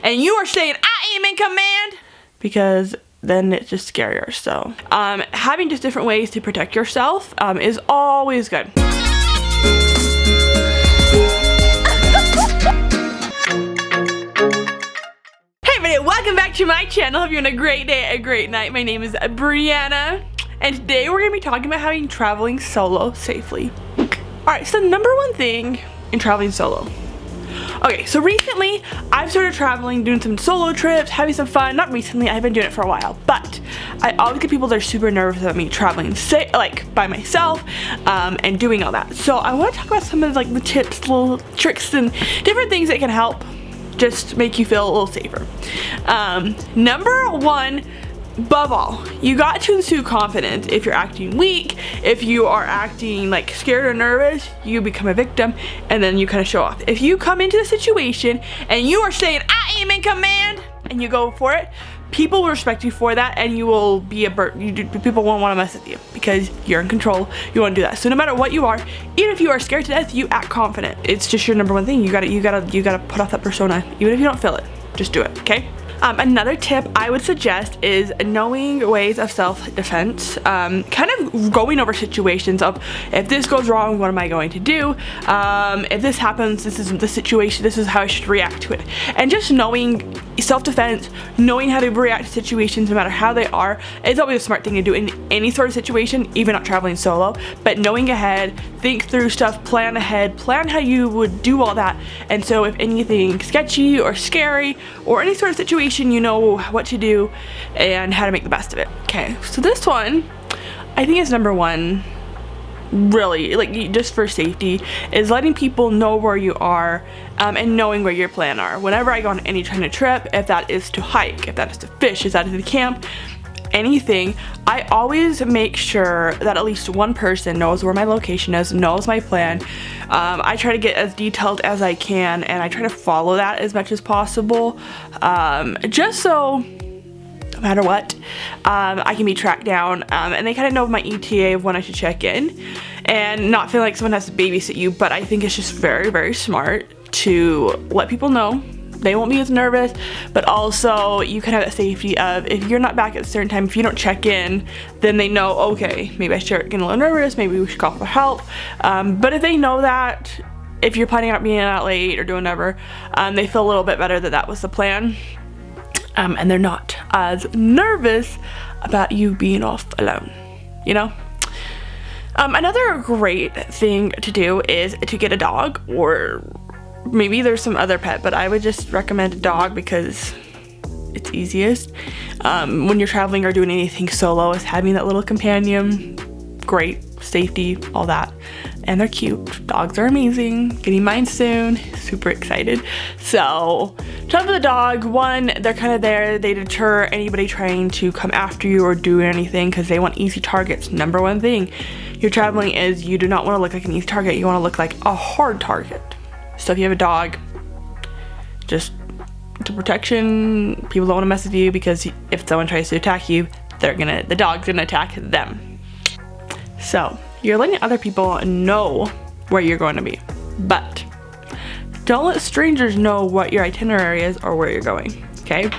and you are saying, I am in command, because then it's just scarier. So having just different ways to protect yourself is always good. Welcome back to my channel. Hope you're having a great day, a great night. My name is Brianna, and today we're going to be talking about having traveling solo safely. Alright, so number one thing in traveling solo. Okay, so recently I've started traveling, doing some solo trips, having some fun. Not recently, I've been doing it for a while, but I always get people that are super nervous about me traveling like by myself and doing all that. So I want to talk about some of like the tips, little tricks, and different things that can help just make you feel a little safer. Number one, above all, you got to ensue confidence. If you're acting weak, if you are acting like scared or nervous, you become a victim and then you kind of show off. If you come into the situation and you are saying, I am in command, and you go for it, people will respect you for that, and you will be people won't want to mess with you because you're in control. You want to do that. So no matter what you are, even if you are scared to death, you act confident. It's just your number one thing. You gotta put off that persona, even if you don't feel it. Just do it, okay? Another tip I would suggest is knowing ways of self-defense, kind of going over situations of, if this goes wrong, what am I going to do? If this happens, this is the situation, this is how I should react to it. And just knowing self-defense, knowing how to react to situations no matter how they are, is always a smart thing to do in any sort of situation, even not traveling solo. But knowing ahead, think through stuff, plan ahead, plan how you would do all that. And so if anything sketchy or scary or any sort of situation, you know what to do and how to make the best of it. Okay, so this one, I think is number one, really, like just for safety, is letting people know where you are and knowing where your plan are. Whenever I go on any kind of trip, if that is to hike, if that is to fish, if that is to camp, anything, I always make sure that at least one person knows where my location is, knows my plan. I try to get as detailed as I can, and I try to follow that as much as possible, just so no matter what, I can be tracked down, and they kind of know my ETA of when I should check in, and not feel like someone has to babysit you. But I think it's just very, very smart to let people know. They won't be as nervous, but also you can have that safety of, if you're not back at a certain time, if you don't check in, then they know, okay, maybe I should get a little nervous, maybe we should call for help. But if they know that, if you're planning on being out late or doing whatever, they feel a little bit better that that was the plan, and they're not as nervous about you being off alone, you know? Another great thing to do is to get a dog, or maybe there's some other pet, but I would just recommend a dog because it's easiest. When you're traveling or doing anything solo, is having that little companion. Great, safety, all that. And they're cute. Dogs are amazing. Getting mine soon. Super excited. So, tell for the dog. One, they're kind of there. They deter anybody trying to come after you or do anything because they want easy targets. Number one thing you're traveling is you do not want to look like an easy target. You want to look like a hard target. So if you have a dog, just to protection, people don't want to mess with you, because if someone tries to attack you, the dog's gonna attack them. So you're letting other people know where you're going to be, but don't let strangers know what your itinerary is or where you're going, okay?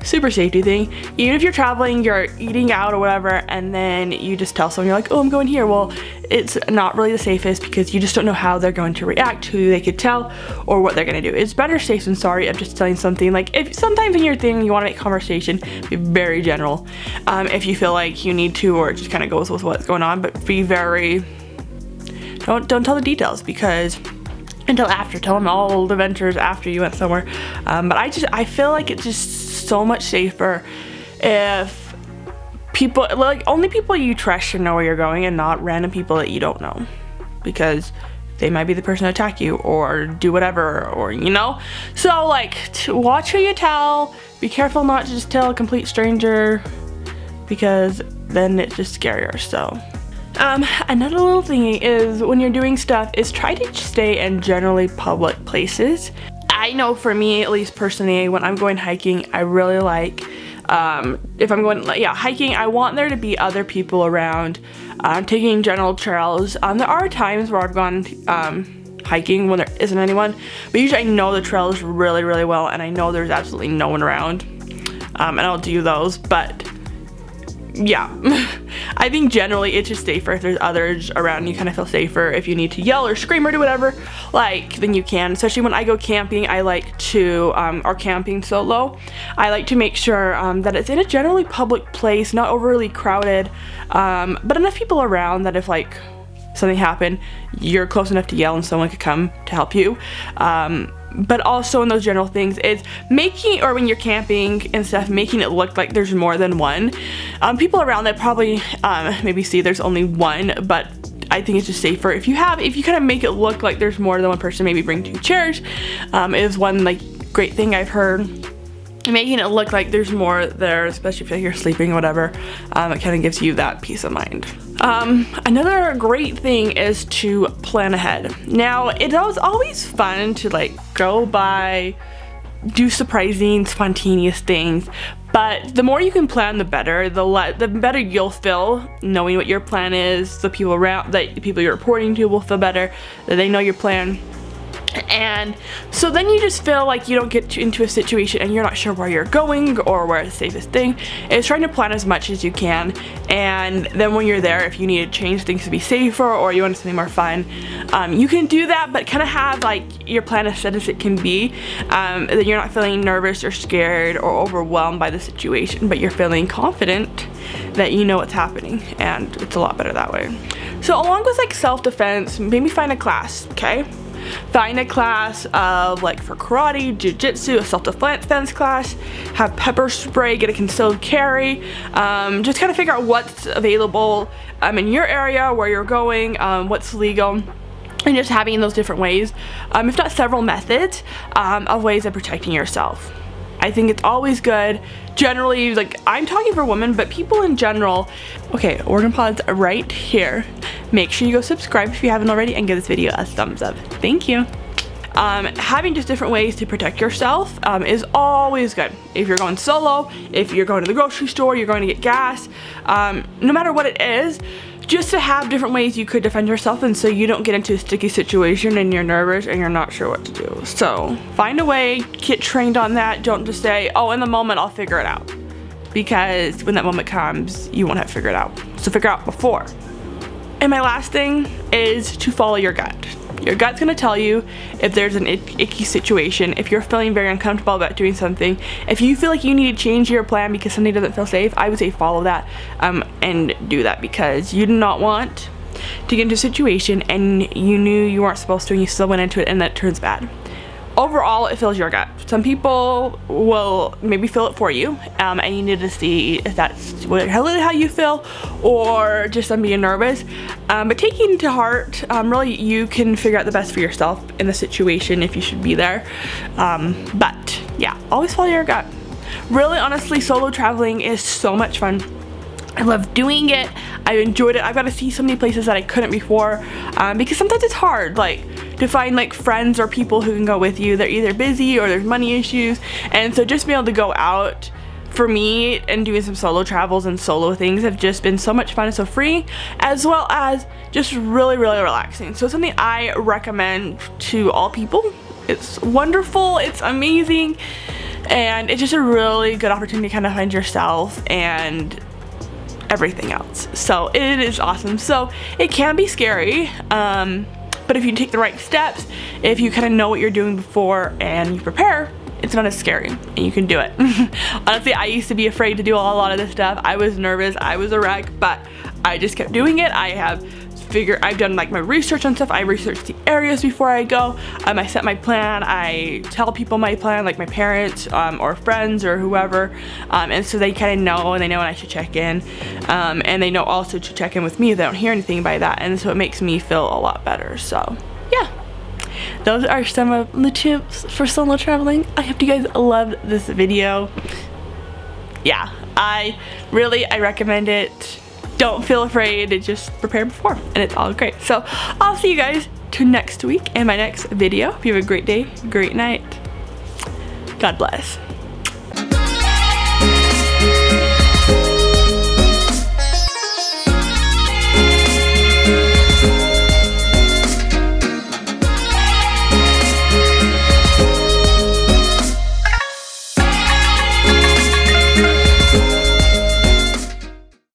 Super safety thing. Even if you're traveling, you're eating out or whatever, and then you just tell someone, you're like, oh, I'm going here. Well, it's not really the safest, because you just don't know how they're going to react, who they could tell, or what they're gonna do. It's better safe than sorry of just telling something. Like, if sometimes in your thing you want to make conversation, be very general. If you feel like you need to, or it just kind of goes with what's going on, but be very, don't tell the details, because until after, tell them all the adventures after you went somewhere. But I feel like it's just so much safer if people, like, only people you trust should know where you're going, and not random people that you don't know, because they might be the person to attack you or do whatever, or you know. So like, watch who you tell. Be careful not to just tell a complete stranger, because then it's just scarier. So another little thing is, when you're doing stuff, is try to stay in generally public places. I know for me, at least personally, when I'm going hiking, I really like, if I'm going, hiking, I want there to be other people around, taking general trails. There are times where I've gone hiking when there isn't anyone. But usually I know the trails really, really well, and I know there's absolutely no one around. And I'll do those, but yeah. I think generally it's just safer if there's others around. You kind of feel safer if you need to yell or scream or do whatever, like, then you can. Especially when I go camping, I like to, or camping solo, I like to make sure that it's in a generally public place, not overly crowded, but enough people around that if like something happened, you're close enough to yell and someone could come to help you. But also in those general things, it's making, or when you're camping and stuff, making it look like there's more than one. People around that probably maybe see there's only one, but I think it's just safer if you kind of make it look like there's more than one person. Maybe bring 2 chairs is one like great thing I've heard. Making it look like there's more there, especially if you're sleeping or whatever, it kind of gives you that peace of mind. Another great thing is to plan ahead. Now, it was always fun to like go by, do surprising, spontaneous things, but the more you can plan, the better. The better you'll feel knowing what your plan is. The people around, the people you're reporting to will feel better that they know your plan. And so then you just feel like you don't get into a situation and you're not sure where you're going or where the safest thing is. Trying to plan as much as you can, and then when you're there, if you need to change things to be safer or you want something more fun, you can do that, but kind of have like your plan as set as it can be, that you're not feeling nervous or scared or overwhelmed by the situation, but you're feeling confident that you know what's happening, and it's a lot better that way. So along with like self-defense, maybe find a class, okay? Find a class of like for karate, jiu-jitsu, a self-defense class, have pepper spray, get a concealed carry, just kind of figure out what's available in your area, where you're going, what's legal, and just having those different ways, if not several methods, of ways of protecting yourself. I think it's always good, generally, like I'm talking for women, but people in general. Okay, we're gonna pause right here. Make sure you go subscribe if you haven't already and give this video a thumbs up. Thank you. Having just different ways to protect yourself is always good. If you're going solo, if you're going to the grocery store, you're going to get gas, no matter what it is, just to have different ways you could defend yourself, and so you don't get into a sticky situation and you're nervous and you're not sure what to do. So find a way, get trained on that. Don't just say, oh, in the moment I'll figure it out, because when that moment comes, you won't have to figure it out. So figure out before. And my last thing is to follow your gut. Your gut's gonna tell you if there's an icky situation, if you're feeling very uncomfortable about doing something, if you feel like you need to change your plan because something doesn't feel safe. I would say follow that and do that, because you do not want to get into a situation and you knew you weren't supposed to and you still went into it and that turns bad. Overall, it fills your gut. Some people will maybe fill it for you, and you need to see if that's really how you feel or just them being nervous. But taking it to heart, really you can figure out the best for yourself in the situation if you should be there. But yeah, always follow your gut. Really, honestly, solo traveling is so much fun. I love doing it. I enjoyed it. I've got to see so many places that I couldn't before, because sometimes it's hard, like, to find like friends or people who can go with you. They're either busy or there's money issues, and so just being able to go out, for me, and doing some solo travels and solo things have just been so much fun and so free, as well as just really, really relaxing. So it's something I recommend to all people. It's wonderful, it's amazing, and it's just a really good opportunity to kind of find yourself and everything else. So it is awesome. So it can be scary, but if you take the right steps, if you kind of know what you're doing before and you prepare, it's not as scary and you can do it. Honestly, I used to be afraid to do a lot of this stuff. I was nervous, I was a wreck, but I just kept doing it. I've done like my research on stuff. I researched the areas before I go. I set my plan. I tell people my plan, like my parents or friends or whoever, and so they kind of know, and they know when I should check in, and they know also to check in with me if they don't hear anything by that, and so it makes me feel a lot better. So yeah, those are some of the tips for solo traveling. I hope you guys loved this video. Yeah, I recommend it. Don't feel afraid, just prepare before, and it's all great. So I'll see you guys next week in my next video. Hope you have a great day, great night. God bless.